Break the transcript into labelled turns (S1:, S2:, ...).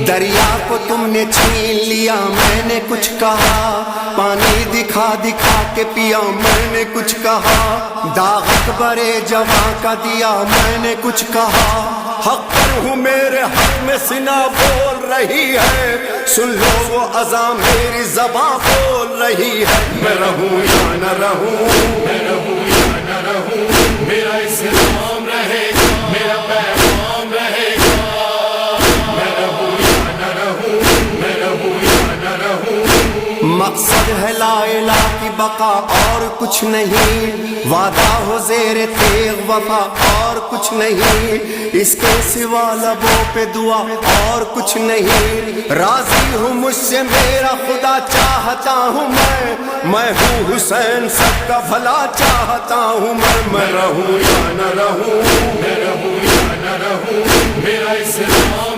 S1: دریا کو تم نے چھین لیا میں نے کچھ کہا، پانی دکھا دکھا کے پیا میں نے کچھ کہا، داغ اکبر جواں کا دیا میں نے کچھ کہا، حق پر ہوں میرے حق میں سنا بول رہی ہے، سن لو وہ اذاں میری زباں بول رہی ہے، میں رہوں یا نہ رہوں،
S2: میں رہوں یا نہ رہوں، میرا اسلام رہے گا، میرا پیغام رہے گا، میں رہوں یا نہ رہوں، میں رہوں یا نہ رہوں۔
S1: مقصد ہے لا الہ کی بقا اور کچھ نہیں، وعدہ ہو زیر تیغ وفا اور کچھ نہیں، اس کے سوا لبوں پہ دعا اور کچھ نہیں، راضی ہوں مجھ سے میرا خدا چاہتا ہوں میں ہوں حسین سب کا بھلا چاہتا ہوں میں رہوں یا نہ رہوں،
S2: میں رہوں یا نہ رہوں، میرا اسلام